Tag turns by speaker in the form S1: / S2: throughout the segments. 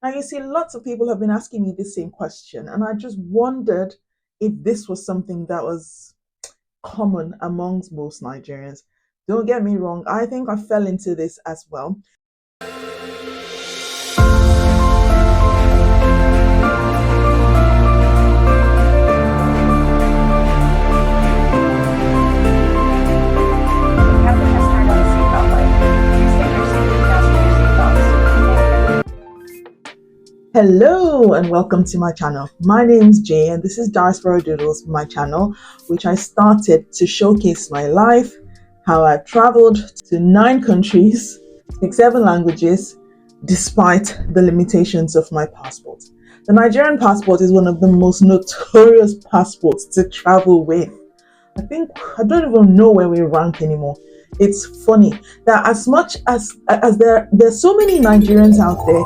S1: Now, you see, lots of people have been asking me the same question, and I just wondered if this was something that was common amongst most Nigerians. Don't get me wrong, I think I fell into this as well. Hello and welcome to my channel. My name is Jay and this is Diaspora Doodles, my channel, which I started to showcase my life, how I've traveled to 9 countries, speak 7 languages, despite the limitations of my passport. The Nigerian passport is one of the most notorious passports to travel with. I don't even know where we rank anymore. It's funny that as much as there's so many Nigerians out there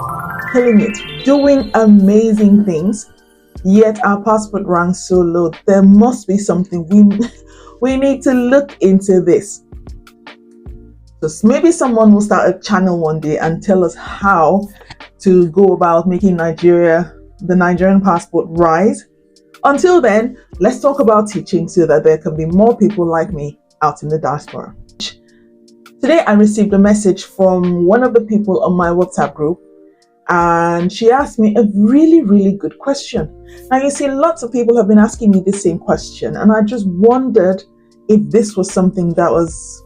S1: killing it, doing amazing things, yet our passport ranks so low. There must be something. We need to look into this. So maybe someone will start a channel one day and tell us how to go about making the Nigerian passport rise. Until then, let's talk about teaching so that there can be more people like me out in the diaspora. Today I received a message from one of the people on my WhatsApp group, and she asked me a really good question. Now, you see, lots of people have been asking me the same question, and I just wondered if this was something that was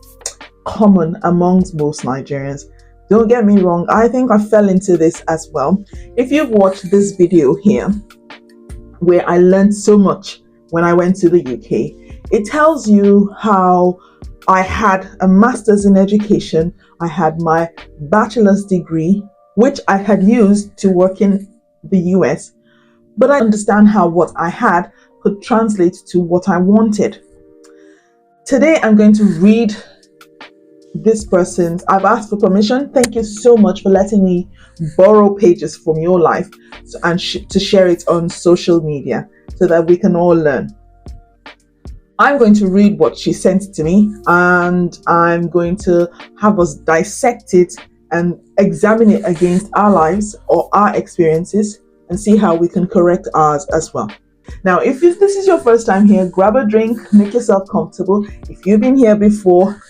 S1: common amongst most Nigerians. Don't get me wrong, I think I fell into this as well. If you've watched this video here, where I learned so much when I went to the UK, it tells you how I had a master's in education, I had my bachelor's degree, which I had used to work in the US, but I understand how what I had could translate to what I wanted. Today I'm going to read this person's. I've asked for permission. Thank you so much for letting me borrow pages from your life and to share it on social media so that we can all learn. I'm going to read what she sent to me, and I'm going to have us dissect it and examine it against our lives or our experiences and see how we can correct ours as well. Now, if this is your first time here, grab a drink, make yourself comfortable. If you've been here before,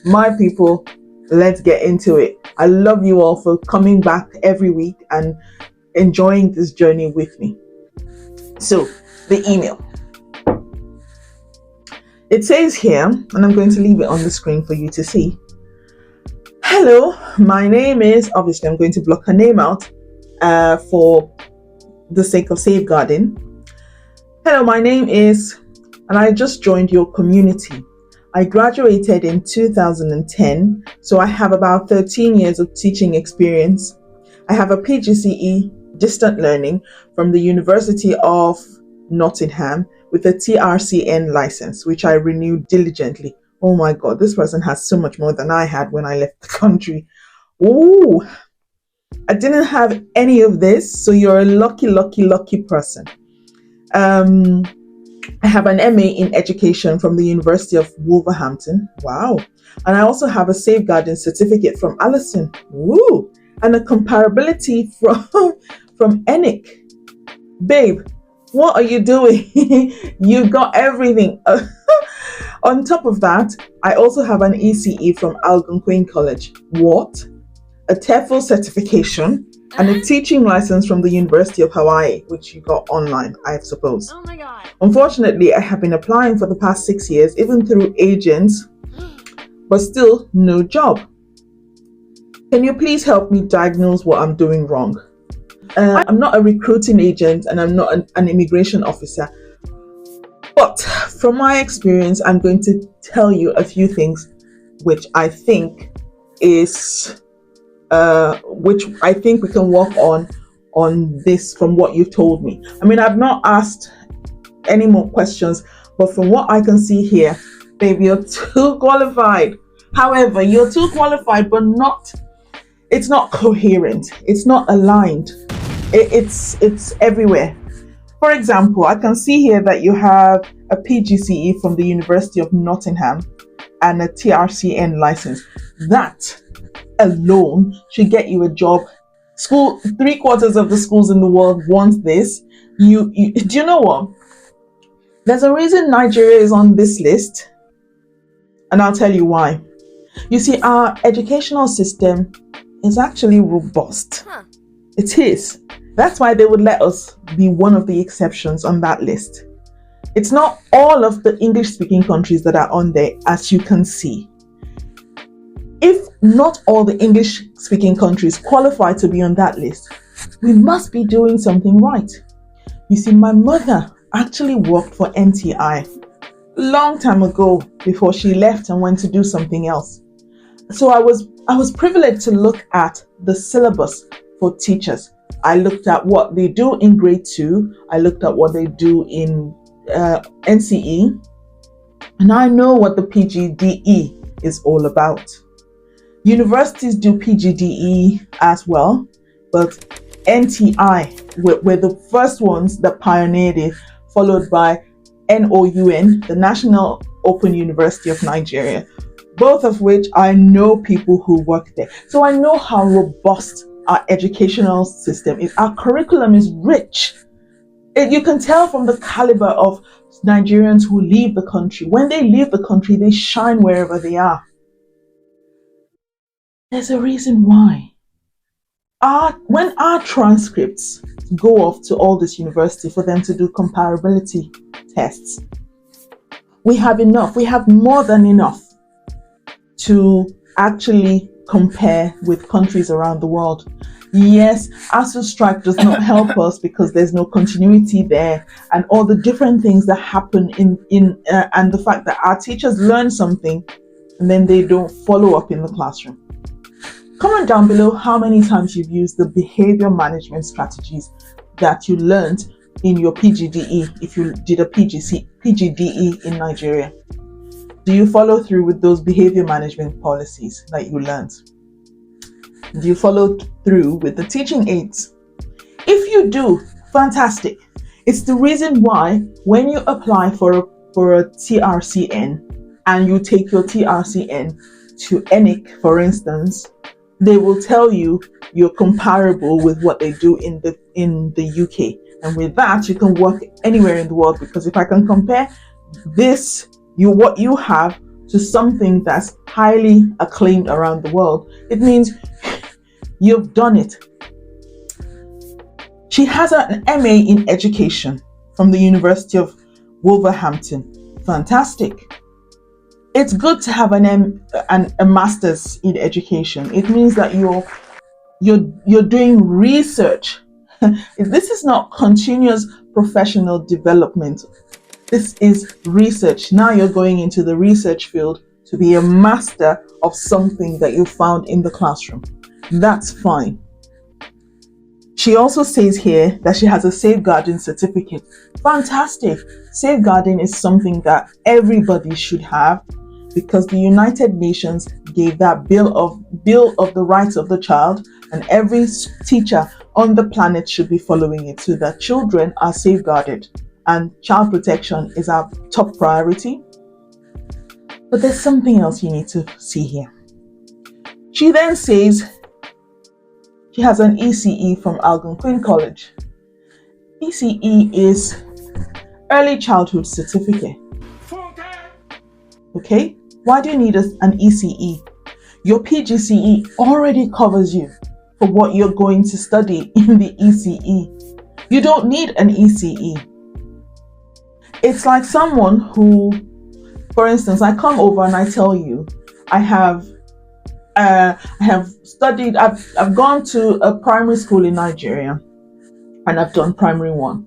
S1: my people, let's get into it. I love you all for coming back every week and enjoying this journey with me. So, the email. It says here, and I'm going to leave it on the screen for you to see. Hello, my name is, obviously I'm going to block her name out for the sake of safeguarding. Hello, my name is, and I just joined your community. I graduated in 2010, so I have about 13 years of teaching experience. I have a PGCE distant learning from the University of Nottingham with a TRCN license, which I renewed diligently. Oh my God, this person has so much more than I had when I left the country. Oh, I didn't have any of this, so you're a lucky person. I have an MA in education from the University of Wolverhampton. Wow. And I also have a safeguarding certificate from Allison. Woo. And a comparability from ENIC. Babe, what are you doing? You got everything. On top of that, I also have an ECE from Algonquin College. What? A TEFL certification and a teaching license from the University of Hawaii, which you got online, I suppose.
S2: Oh my God.
S1: Unfortunately, I have been applying for the past 6 years, even through agents, but still no job. Can you please help me diagnose what I'm doing wrong? I'm not a recruiting agent and I'm not an immigration officer. But from my experience, I'm going to tell you a few things which I think we can work on this from what you've told me. I mean, I've not asked any more questions, but from what I can see here, baby, you're too qualified. However, you're too qualified, but it's not coherent. It's not aligned. It's everywhere. For example, I can see here that you have a PGCE from the University of Nottingham and a TRCN license. That alone should get you a job School, 3/4 of the schools in the world want this. Do you know what? There's a reason Nigeria is on this list, and I'll tell you why. You see, our educational system is actually robust. It is. That's why they would let us be one of the exceptions on that list. It's not all of the English-speaking countries that are on there, as you can see. If not all the English-speaking countries qualify to be on that list, we must be doing something right. You see, my mother actually worked for NTI a long time ago before she left and went to do something else. So I was privileged to look at the syllabus for teachers. I looked at what they do in grade 2. I looked at what they do in NCE. And I know what the PGDE is all about. Universities do PGDE as well, but NTI were the first ones that pioneered it, followed by NOUN, the National Open University of Nigeria, both of which I know people who work there. So I know how robust our educational system is. Our curriculum is rich. You can tell from the caliber of Nigerians who leave the country. When they leave the country, they shine wherever they are. There's a reason why. When our transcripts go off to all this university for them to do comparability tests, we have enough. We have more than enough to actually compare with countries around the world. Yes, ASU strike does not help us because there's no continuity there, and all the different things that happen and the fact that our teachers learn something and then they don't follow up in the classroom. Comment down below how many times you've used the behavior management strategies that you learned in your PGDE if you did a PGDE in Nigeria. Do you follow through with those behavior management policies that you learned? Do you follow through with the teaching aids? If you do, fantastic. It's the reason why when you apply for a TRCN and you take your TRCN to ENIC, for instance, they will tell you you're comparable with what they do in the UK. And with that, you can work anywhere in the world, because if I can compare what you have to something that's highly acclaimed around the world, it means you've done it. She has an MA in education from the University of Wolverhampton. Fantastic. It's good to have a master's in education. It means that you're doing research. This is not continuous professional development. This is research. Now you're going into the research field to be a master of something that you found in the classroom. That's fine. She also says here that she has a safeguarding certificate. Fantastic. Safeguarding is something that everybody should have, because the United Nations gave that Bill of the Rights of the Child, and every teacher on the planet should be following it so that children are safeguarded, and child protection is our top priority. But there's something else you need to see here. She then says she has an ECE from Algonquin College. ECE is Early Childhood Certificate. Okay? Why do you need an ECE? Your PGCE already covers you for what you're going to study in the ECE. You don't need an ECE. It's like someone who, for instance, I come over and I tell you, I have studied, I've gone to a primary school in Nigeria, and I've done primary 1.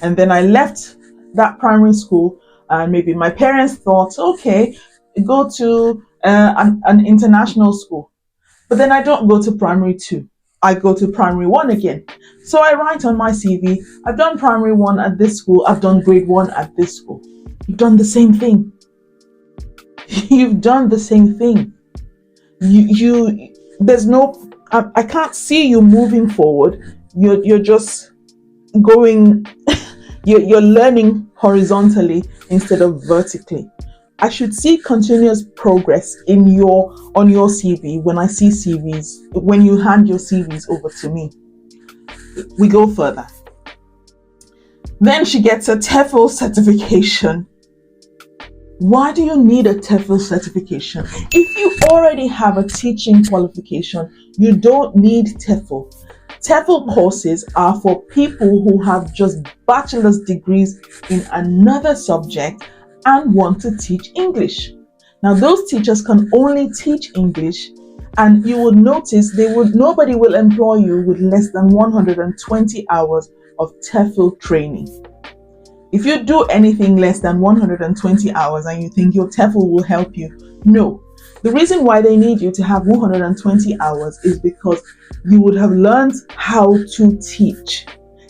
S1: And then I left that primary school, and maybe my parents thought, okay, go to an international school. But then I don't go to primary 2. I go to primary 1 again. So I write on my CV, I've done primary 1 at this school, I've done grade 1 at this school. You've done the same thing. You've done the same thing. There's no, I can't see you moving forward. You're just going, you're learning horizontally instead of vertically. I should see continuous progress on your CV. When I see CVs, when you hand your CVs over to me, we go further. Then she gets a TEFL certification. Why do you need a TEFL certification? If you already have a teaching qualification, you don't need TEFL. TEFL courses are for people who have just bachelor's degrees in another subject and want to teach English. Now, those teachers can only teach English, and you would notice nobody will employ you with less than 120 hours of TEFL training. If you do anything less than 120 hours and you think your TEFL will help you, no. The reason why they need you to have 120 hours is because you would have learned how to teach.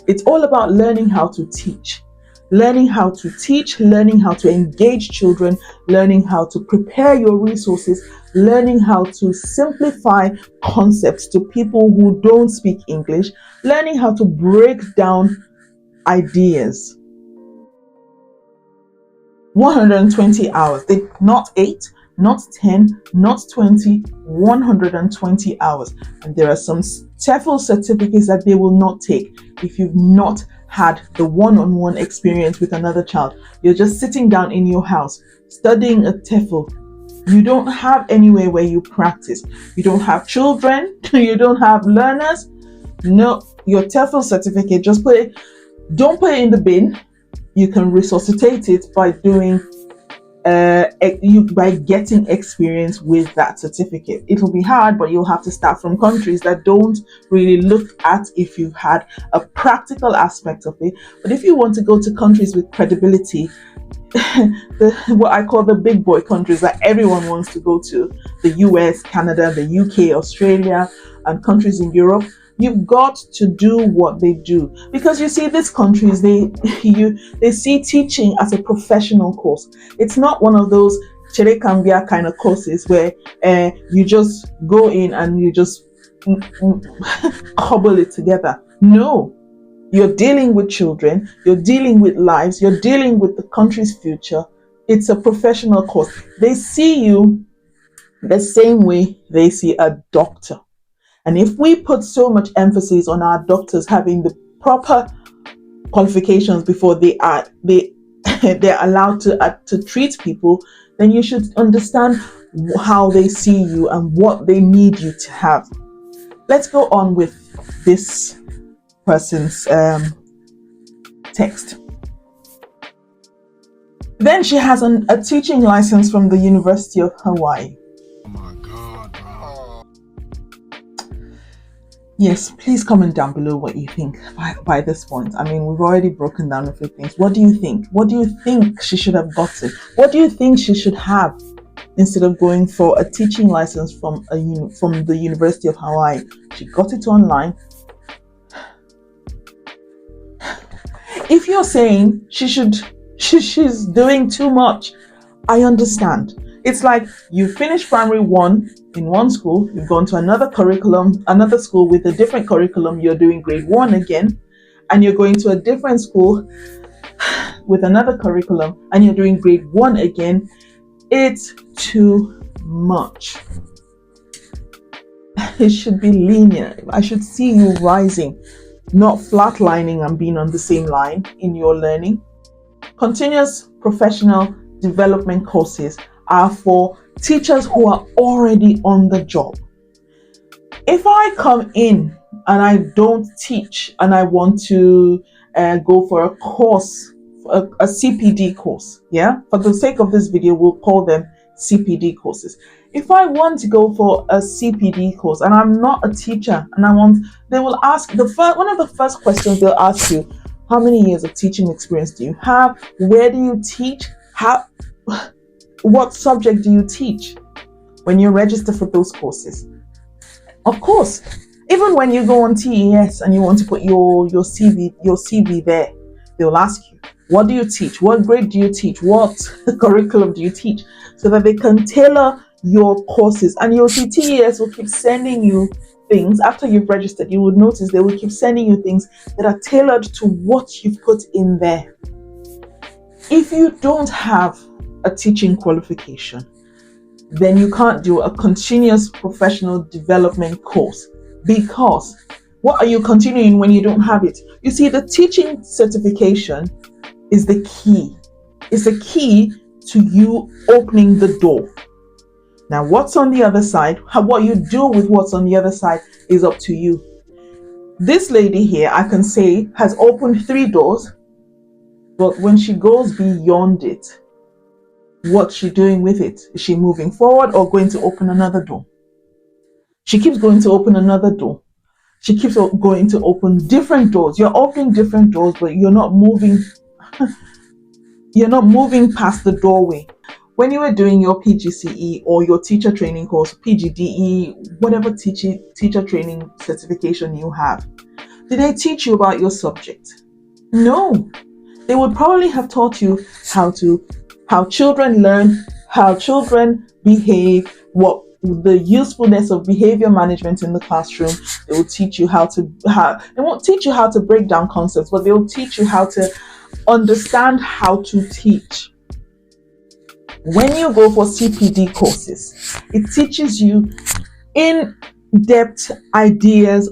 S1: It's all about learning how to teach. Learning how to teach, learning how to engage children, learning how to prepare your resources, learning how to simplify concepts to people who don't speak English, learning how to break down ideas. 120 hours, not 8, not 10, not 20, 120 hours. And there are some TEFL certificates that they will not take if you've not had the one-on-one experience with another child. You're just sitting down in your house studying a TEFL. You don't have anywhere where you practice. You don't have children. You don't have learners. No, your TEFL certificate, don't put it in the bin. You can resuscitate it by by getting experience with that certificate. It'll be hard, but you'll have to start from countries that don't really look at if you've had a practical aspect of it. But if you want to go to countries with credibility, what I call the big boy countries that everyone wants to go to, the US, Canada, the UK, Australia, and countries in Europe, you've got to do what they do. Because you see, these countries, they see teaching as a professional course. It's not one of those Chere Cambia kind of courses where you just go in and you just cobble it together. No. You're dealing with children, you're dealing with lives, you're dealing with the country's future. It's a professional course. They see you the same way they see a doctor. And if we put so much emphasis on our doctors having the proper qualifications before they're allowed to treat people, then you should understand how they see you and what they need you to have. Let's go on with this person's text. Then she has a teaching license from the University of Hawaii.
S2: Oh my God, bro.
S1: Yes, please comment down below what you think by this point. I mean, we've already broken down a few things. What do you think? What do you think she should have gotten? What do you think she should have instead of going for a teaching license from the University of Hawaii? She got it online. If you're saying she's doing too much, I understand. It's like you finished primary 1 in one school, you've gone to another school with a different curriculum, you're doing grade 1 again, and you're going to a different school with another curriculum and you're doing grade 1 again. It's too much. It should be linear. I should see you rising, not flatlining and being on the same line in your learning. Continuous professional development courses are for teachers who are already on the job. If I come in and I don't teach and I want to go for a course, a CPD course, yeah? For the sake of this video, we'll call them CPD courses. If I want to go for a CPD course and I'm not a teacher and they will ask, one of the first questions they'll ask you, how many years of teaching experience do you have? Where do you teach? What subject do you teach when you register for those courses? Of course, even when you go on TES and you want to put your CV there, they'll ask you, what do you teach? What grade do you teach? What curriculum do you teach? So that they can tailor your courses. And you'll see TES will keep sending you things after you've registered. You would notice they will keep sending you things that are tailored to what you've put in there. If you don't have a teaching qualification, then you can't do a continuous professional development course, because what are you continuing when you don't have it? You see, the teaching certification is the key. It's the key to you opening the door. Now, what's on the other side, what you do with what's on the other side is up to you. This lady here, I can say, has opened 3 doors, but when she goes beyond it, what's she doing with it? Is she moving forward or going to open another door? She keeps going to open another door. She keeps going to open different doors. You're opening different doors, but you're not moving. You're not moving past the doorway. When you were doing your PGCE or your teacher training course, PGDE, whatever teacher training certification you have, did they teach you about your subject? No. They would probably have taught you how children learn, how children behave, what the usefulness of behavior management in the classroom. They will teach you they won't teach you how to break down concepts, but they will teach you how to understand how to teach. When you go for CPD courses, it teaches you in-depth ideas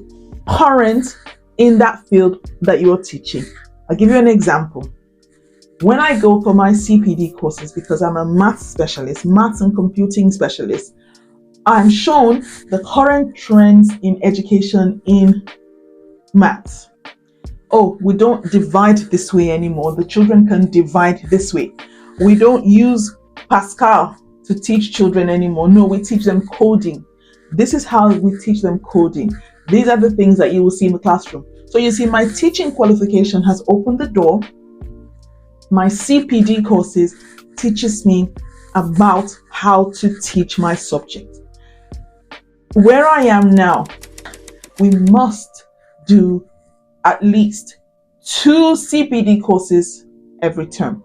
S1: current in that field that you're teaching. I'll give you an example. When I go for my CPD courses, because I'm a maths specialist, maths and computing specialist, I'm shown the current trends in education in maths. Oh, we don't divide this way anymore. The children can divide this way. We don't use Pascal to teach children anymore. No, we teach them coding. This is how we teach them coding. These are the things that you will see in the classroom. So you see, my teaching qualification has opened the door. My CPD courses teaches me about how to teach my subject. Where I am now, we must do at least 2 CPD courses every term.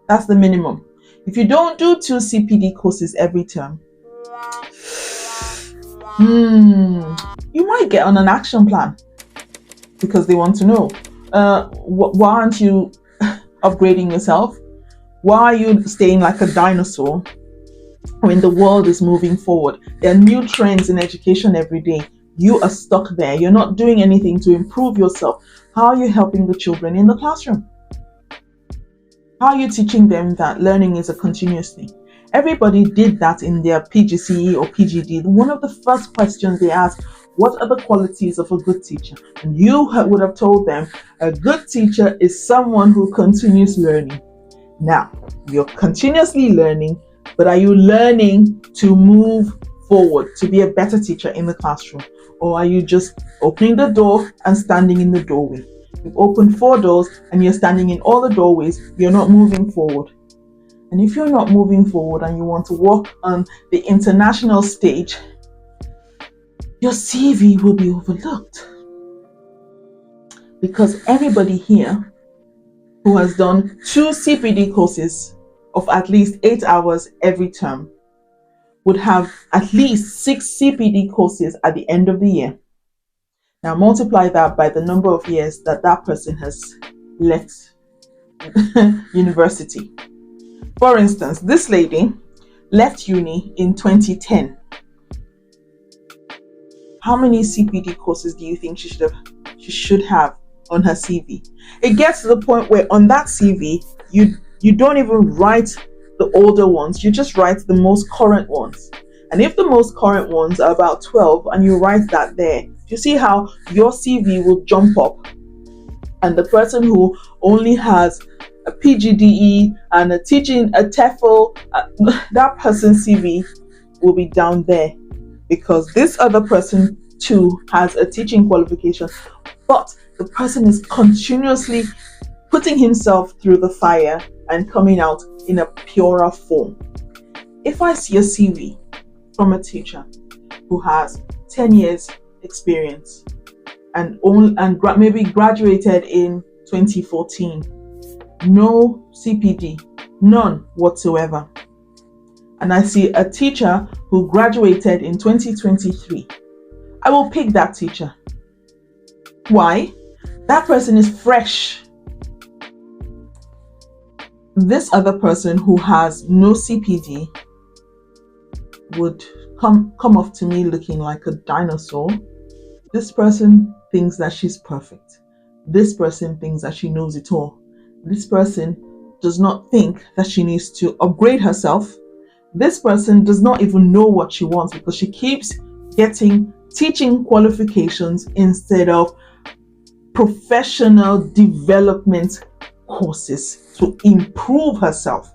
S1: That's the minimum. If you don't do 2 CPD courses every term, you might get on an action plan, because they want to know, why aren't you upgrading yourself? Why are you staying like a dinosaur when the world is moving forward? There are new trends in education every day. You are stuck there. You're not doing anything to improve yourself. How are you helping the children in the classroom? How are you teaching them that learning is a continuous thing? Everybody did that in their PGCE or PGD. One of the first questions they asked, what are the qualities of a good teacher? And you would have told them, a good teacher is someone who continues learning. Now, you're continuously learning, but are you learning to move forward, to be a better teacher in the classroom? Or are you just opening the door and standing in the doorway? You've opened 4 doors and you're standing in all the doorways. You're not moving forward. And if you're not moving forward and you want to walk on the international stage, your CV will be overlooked. Because everybody here who has done 2 CPD courses of at least 8 hours every term would have at least 6 CPD courses at the end of the year. Now multiply that by the number of years that that person has left university. For instance, this lady left uni in 2010. How many CPD courses do you think she should have on her CV? It gets to the point where on that CV, you don't even write the older ones, you just write the most current ones. And if the most current ones are about 12 and you write that there, you see how your CV will jump up, and the person who only has a PGDE and a TEFL, that person's CV will be down there, because this other person too has a teaching qualification, but the person is continuously putting himself through the fire and coming out in a purer form. If I see a CV from a teacher who has 10 years experience and maybe graduated in 2014, no CPD, none whatsoever, and I see a teacher who graduated in 2023, I will pick that teacher. Why? That person is fresh. this other person who has no CPD would come off to me looking like a dinosaur. This person thinks that she's perfect. This person thinks that she knows it all. This person does not think that she needs to upgrade herself. This person does not even know what she wants because she keeps getting teaching qualifications instead of professional development courses to improve herself.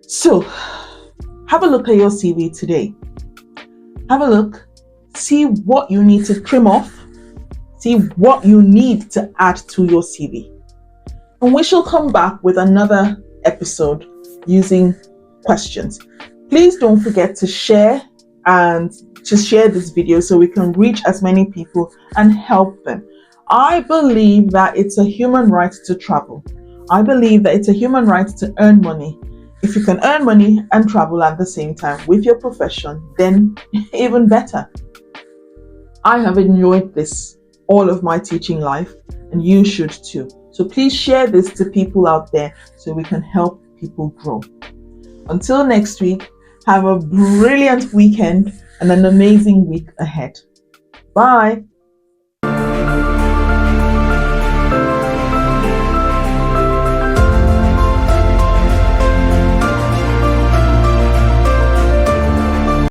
S1: So, have a look at your CV today. Have a look, see what you need to trim off, see what you need to add to your CV. And we shall come back with another episode using questions. Please don't forget to share this video so we can reach as many people and help them. I believe that it's a human right to travel. I believe that it's a human right to earn money. If you can earn money and travel at the same time with your profession, then even better. I have enjoyed this all of my teaching life, and you should too. So please share this to people out there so we can help people grow. Until next week, have a brilliant weekend and an amazing week ahead. Bye.